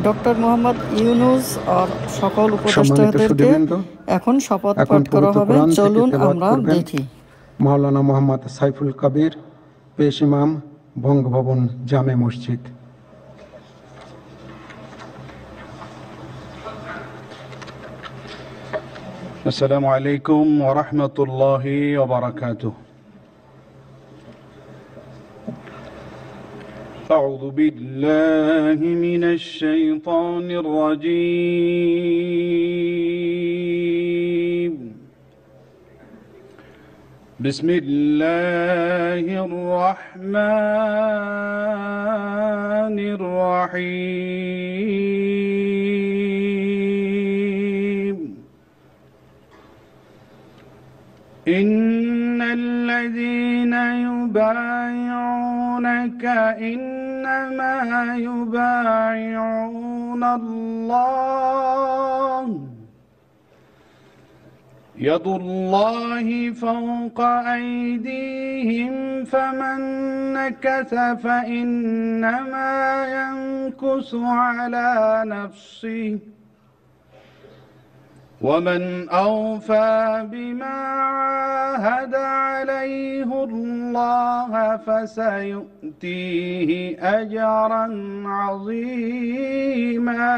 Doctor Mohammad Yunus আর সকল উপদেষ্টাদেরকে এখন শপথ পাঠ করা হবে। চলুন আমরা দেখি। মাওলানা মোহাম্মদ সাইফুল কবির, পেশ ইমাম, বঙ্গভবন জামে মসজিদ। আসসালামু আলাইকুম ওয়া রাহমাতুল্লাহি ওয়া বারাকাতুহু। أعوذ بالله من الشيطان الرجيم. بسم الله الرحمن الرحيم. إن الذين يبايعونك إنما يبايعون الله يد الله فوق أيديهم فمن نكث فإنما ينكث على نفسه ومن أوفى بما عاهد عليه الله فسيؤتيه أجرا عظيما.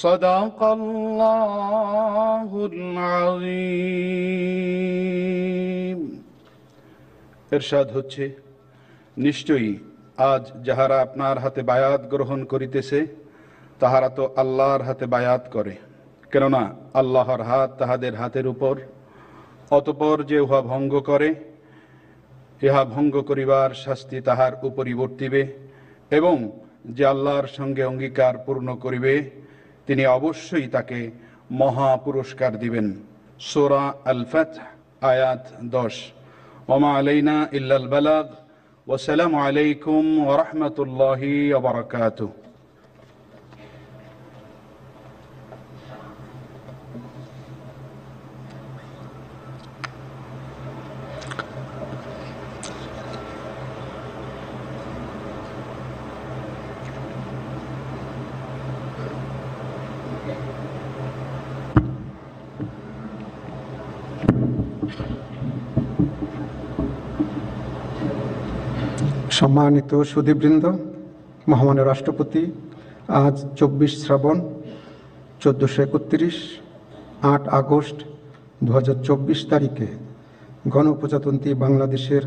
صدق الله العظيم. ইরশাদ হচ্ছে, নিশ্চয়ই আজ যাহারা আপনার হাতে বায়াত গ্রহণ করিতেছে তাহারা তো আল্লাহর হাতে বায়াত করে, কেননা আল্লাহর হাত তাহাদের হাতের উপর। অতঃপর যে উহা ভঙ্গ করে, ইহা ভঙ্গ করিবার শাস্তি তাহার উপরই বর্তিবে, এবং যে আল্লাহর সঙ্গে অঙ্গীকার পূর্ণ করিবে তিনি অবশ্যই তাকে মহা পুরস্কার দিবেন। সূরা আল ফাতহ আয়াত 10। ওমা আলাইনা ইল্লাল বালাগ। ওয়াসসালামু আলাইকুম ওয়া রাহমাতুল্লাহি ওয়া বারাকাতুহু। সম্মানিত সুধীবৃন্দ, মহামান্য রাষ্ট্রপতি আজ 24 শ্রাবণ 1431 8 আগস্ট 2024 তারিখে গণপ্রজাতন্ত্রী বাংলাদেশের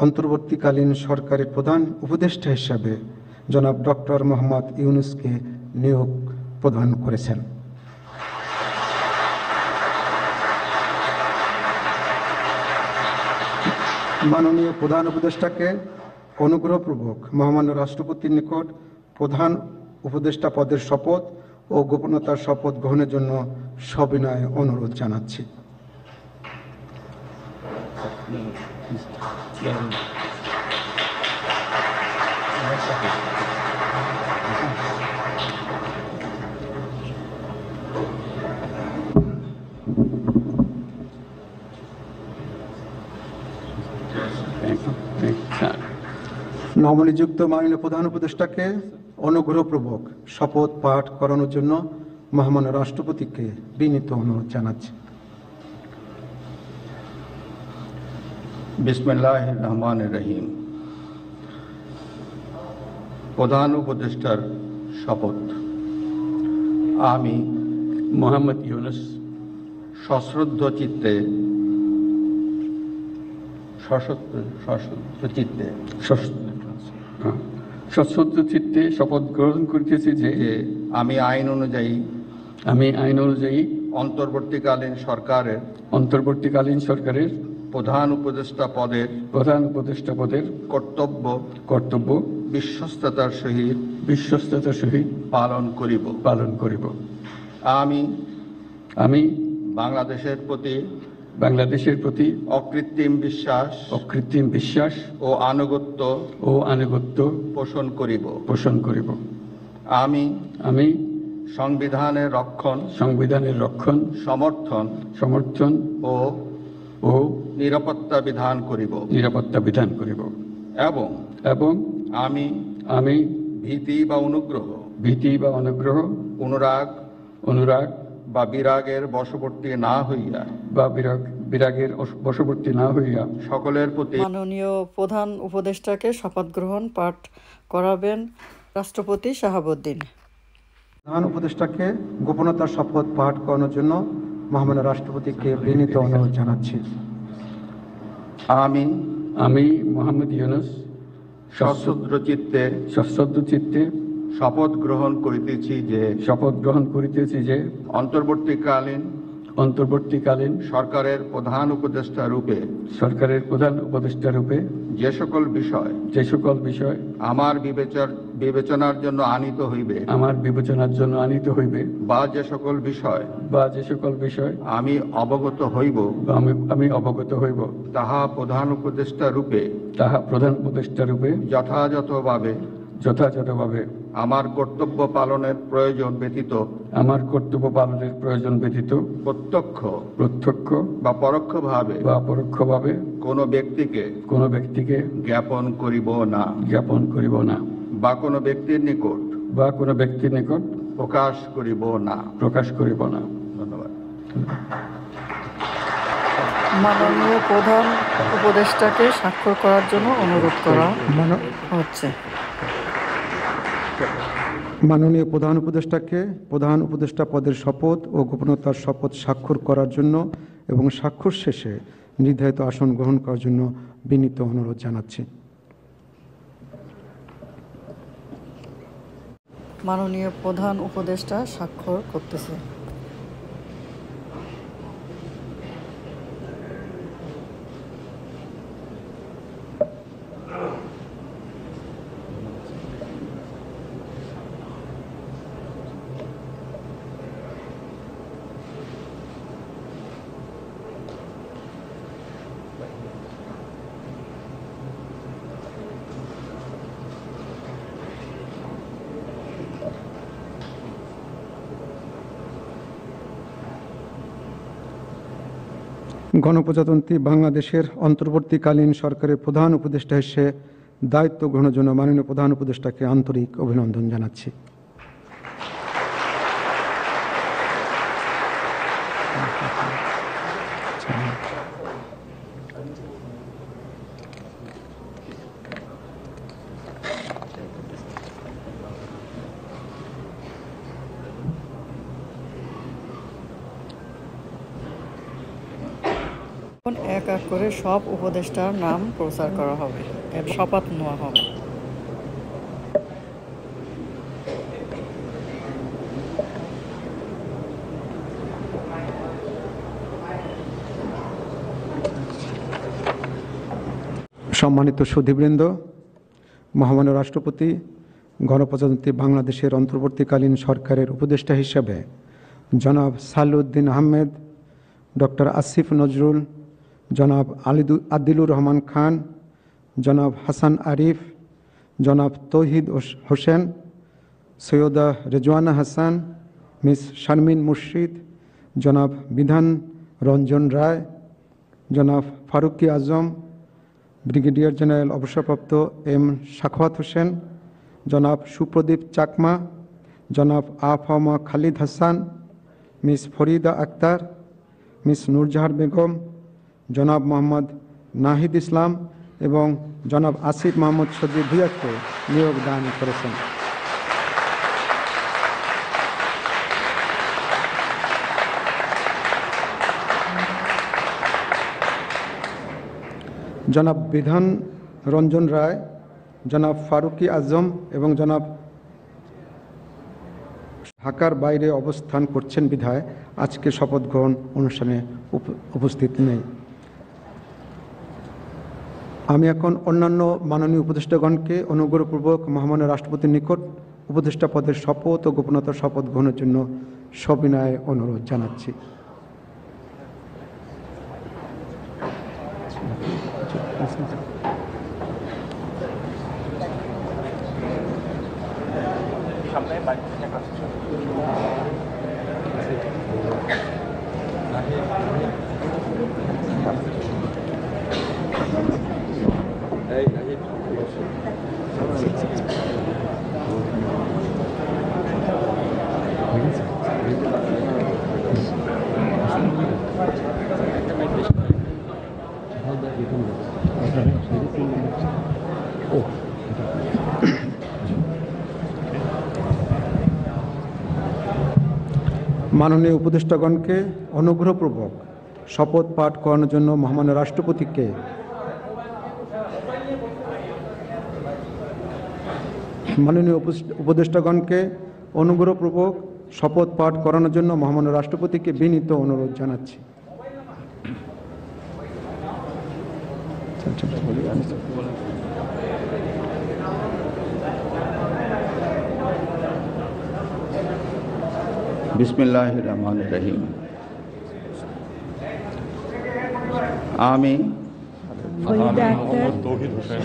অন্তর্বর্তীকালীন সরকারের প্রধান উপদেষ্টা হিসাবে জনাব ডক্টর মোহাম্মদ ইউনূসকে নিয়োগ প্রদান করেছেন। মাননীয় প্রধান উপদেষ্টাকে অনুগ্রহপূর্বক মহামান্য রাষ্ট্রপতির নিকট প্রধান উপদেষ্টা পদের শপথ ও গোপনীয়তার শপথ গ্রহণের জন্য সবিনয়ে অনুরোধ জানাচ্ছি। নবনিযুক্ত মাননীয় প্রধান উপদেষ্টাকে অনুগ্রহপূর্বক শপথ পাঠ করানোর জন্য মহামান্য রাষ্ট্রপতিকে বিনীত অনুরোধ জানাচ্ছি। বিসমিল্লাহির রহমানির রহিম। প্রধান উপদেষ্টার শপথ। আমি মোহাম্মদ ইউনূস সশ্রদ্ধ চিত্তে শপথ গ্রহণ করিতেছি যে আমি আইন অনুযায়ী অন্তর্বর্তীকালীন সরকারের প্রধান উপদেষ্টা পদের কর্তব্য বিশ্বস্ততার সহিত পালন করিব। আমি বাংলাদেশের প্রতি অকৃত্রিম বিশ্বাস ও আনুগত্য পোষণ করিব। আমি সংবিধানের রক্ষণ সমর্থন ও নিরাপত্তা বিধান করিব এবং আমি ভীতি বা অনুগ্রহ ভীতি বা অনুগ্রহ অনুরাগ অনুরাগ বা বিরাগের বশবর্তী না হইয়া বা বিরাগের বশবর্তী না হইয়া সকলের প্রতি মাননীয় প্রধান উপদেষ্টাকে শপথ গ্রহণ পাঠ করাবেন রাষ্ট্রপতি শাহাবুদ্দিন। প্রধান উপদেষ্টাকে গোপনতার শপথ পাঠ করানোর জন্য মহামান্য রাষ্ট্রপতিকে বিনীত অনুরোধ জানাচ্ছি। আমি মোহাম্মদ ইউনূস সশ্রদ্ধ চিত্তে শপথ গ্রহণ করিতেছি যে অন্তর্বর্তীকালীন সরকারের প্রধান উপদেষ্টা রূপে যে সকল বিষয় আমার বিবেচনার জন্য আনিত হইবে বা যে সকল বিষয় আমি অবগত হইব তাহা প্রধান উপদেষ্টা রূপে যথাযথভাবে আমার কর্তব্য পালনের প্রয়োজন ব্যতীত প্রত্যক্ষ বা পরোক্ষভাবে কোনো ব্যক্তিকে জ্ঞাপন করিব না বা কোনো ব্যক্তির নিকট প্রকাশ করিব না। ধন্যবাদ। মাননীয় প্রধান উপদেষ্টাকে স্বাক্ষর করার জন্য অনুরোধ করা হচ্ছে। মাননীয় প্রধান উপদেষ্টাকে প্রধান উপদেষ্টা পদের শপথ ও গোপনতার শপথ স্বাক্ষর করার জন্য এবং স্বাক্ষর শেষে নির্ধারিত আসন গ্রহণ করার জন্য বিনীত অনুরোধ জানাচ্ছি। মাননীয় প্রধান উপদেষ্টা স্বাক্ষর করতেছে। গণপ্রজাতন্ত্রী বাংলাদেশের অন্তর্বর্তীকালীন সরকারের প্রধান উপদেষ্টা হিসেবে দায়িত্ব গ্রহণের জন্য মাননীয় প্রধান উপদেষ্টাকে আন্তরিক অভিনন্দন জানাচ্ছি। এক এক করে সব উপদেষ্টার নাম প্রচার করা হবে এবং শপথ নেওয়া হবে। সম্মানিত সুধীবৃন্দ, মহামান্য রাষ্ট্রপতি গণপ্রজাতন্ত্রী বাংলাদেশের অন্তর্বর্তীকালীন সরকারের উপদেষ্টা হিসেবে জনাব সালেউদ্দিন আহমেদ, ডক্টর আসিফ নজরুল, জনাব আদিলুর রহমান খান, জনাব হাসান আরিফ, জনাব তৌহিদ হোসেন, সৈয়দা রেজওয়ানা হাসান, মিস শারমিন মুর্শিদ, জনাব বিধান রঞ্জন রায়, জনাব ফারুকি আজম, ব্রিগেডিয়ার জেনারেল অবসরপ্রাপ্ত এম সাখাওয়াত হোসেন, জনাব সুপ্রদীপ চাকমা, জনাব আফামা খালিদ হাসান, মিস ফরিদা আক্তার, মিস নূরজাহার বেগম, জনাব মোহাম্মদ নাহিদ ইসলাম এবং জনাব আসিফ মোহাম্মদ সজিব ভুঁইয়াকে নিয়োগ দান করেছেন। জনাব বিধান রঞ্জন রায়, জনাব ফারুকি আজম এবং জনাব ঢাকার বাইরে অবস্থান করছেন বিধায় আজকে শপথ গ্রহণ অনুষ্ঠানে উপস্থিত নেই। আমি এখন অন্যান্য মাননীয় উপদেষ্টাগণকে অনুগ্রহপূর্বক মহামান্য রাষ্ট্রপতির নিকট উপদেষ্টা পদের শপথ ও গোপনতার শপথ গ্রহণের জন্য সবিনয়ে অনুরোধ জানাচ্ছি। মাননীয় উপদেষ্টাগণকে অনুগ্রহপূর্বক শপথ পাঠ করানোর জন্য মহামান্য রাষ্ট্রপতিকে মাননীয় উপদেষ্টাগণকে অনুগ্রহপূর্বক শপথ পাঠ করানোর জন্য মহামান্য রাষ্ট্রপতিকে বিনীত অনুরোধ জানাচ্ছি। বিসমিল্লাহির রহমানির রহিম। আমি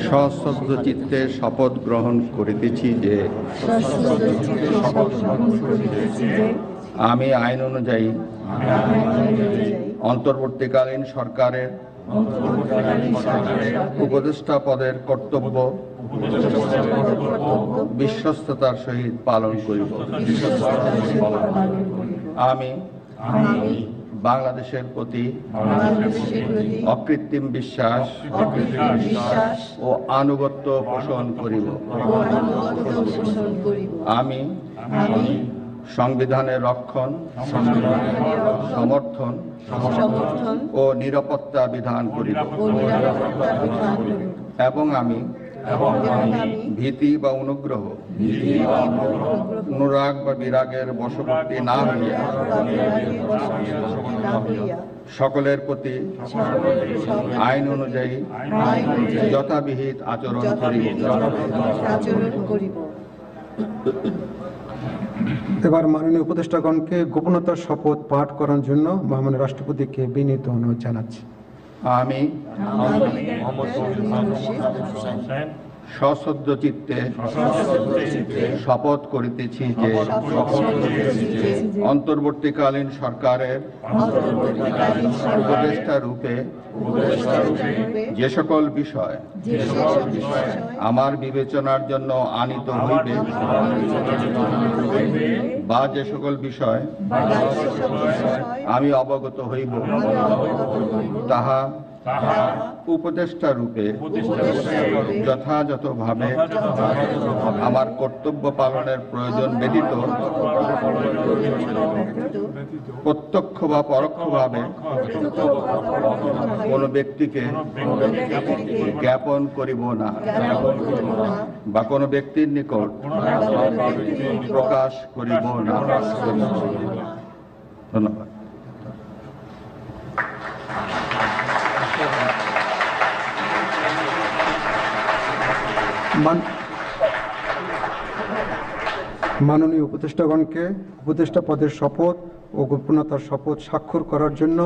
সশ্রদ্ধ চিত্তে শপথ গ্রহণ করিতেছি যে আমি আইন অনুযায়ী অন্তর্বর্তীকালীন সরকারের উপদেষ্টা পদের কর্তব্য বিশ্বস্ততার সহিত পালন করিব। আমি বাংলাদেশের প্রতি অকৃত্রিম বিশ্বাস ও আনুগত্য পোষণ করিব। আমি সংবিধানের রক্ষণ, সমর্থন ও নিরাপত্তা বিধান করিব এবং আমি ভীতি বা অনুগ্রহ, অনুরাগ বা বিরাগের বশবর্তী না হইয়া সকলের প্রতি আইন অনুযায়ী যথাবিহিত আচরণ করিব। এবার মাননীয় উপদেষ্টাগণকে গোপনতার শপথ পাঠ করার জন্য মহামান্য রাষ্ট্রপতিকে বিনীত অনুরোধ জানাচ্ছি। আমি সশ্রদ্ধ চিত্তে শপথ করিতেছি যে অন্তর্বর্তীকালীন সরকারের উপদেষ্টা রূপে যে সকল বিষয় আমার বিবেচনার জন্য আনিত হইবে বা যে সকল বিষয় আমি অবগত হইব তাহা উপদেষ্টা রূপে যথাযথভাবে আমার কর্তব্য পালনের প্রয়োজন ব্যতীত প্রত্যক্ষ বা পরোক্ষভাবে কোনো ব্যক্তিকে জ্ঞাপন করিব না বা কোনো ব্যক্তির নিকট প্রকাশ করিব না। ধন্যবাদ। মাননীয় উপদেষ্টাগণকে উপদেষ্টা পদের শপথ ও গোপনতার শপথ স্বাক্ষর করার জন্য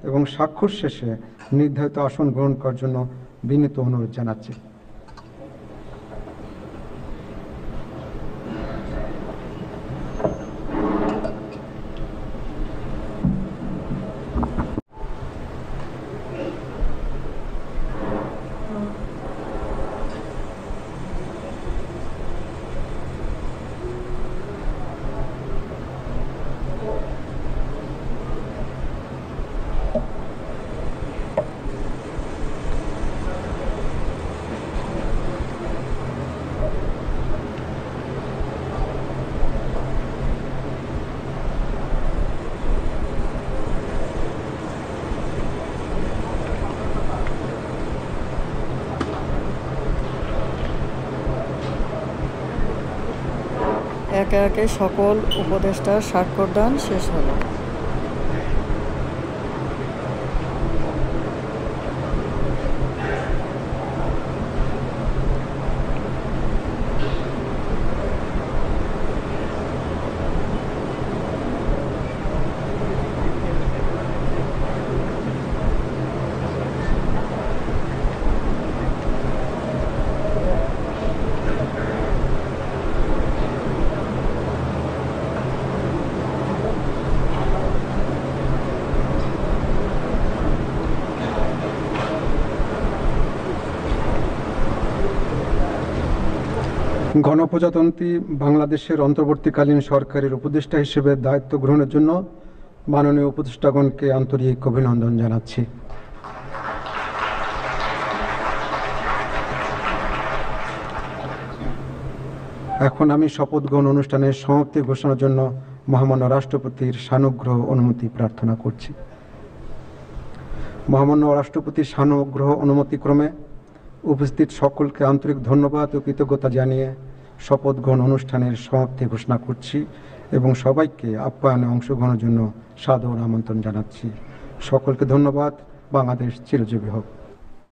এবং স্বাক্ষর শেষে নির্ধারিত আসন গ্রহণ করার জন্য বিনীত অনুরোধ জানাচ্ছি। একে একে সকল উপদেষ্টার স্বাক্ষরদান শেষ হলো। গণপ্রজাতন্ত্রী বাংলাদেশের অন্তর্বর্তীকালীন সরকারের উপদেষ্টা হিসেবে দায়িত্ব গ্রহণের জন্য মাননীয় উপদেষ্টাগণকে আন্তরিক অভিনন্দন জানাচ্ছি। এখন আমি শপথ গ্রহণ অনুষ্ঠানের সমাপ্তি ঘোষণার জন্য মহামান্য রাষ্ট্রপতির সানুগ্রহ অনুমতি প্রার্থনা করছি। মহামান্য রাষ্ট্রপতির সানুগ্রহ অনুমতিক্রমে উপস্থিত সকলকে আন্তরিক ধন্যবাদ ও কৃতজ্ঞতা জানিয়ে শপথ গ্রহণ অনুষ্ঠানের সমাপ্তি ঘোষণা করছি এবং সবাইকে আপ্যায়নে অংশগ্রহণের জন্য সাদর আমন্ত্রণ জানাচ্ছি। সকলকে ধন্যবাদ। বাংলাদেশ চিরজীবী হোক।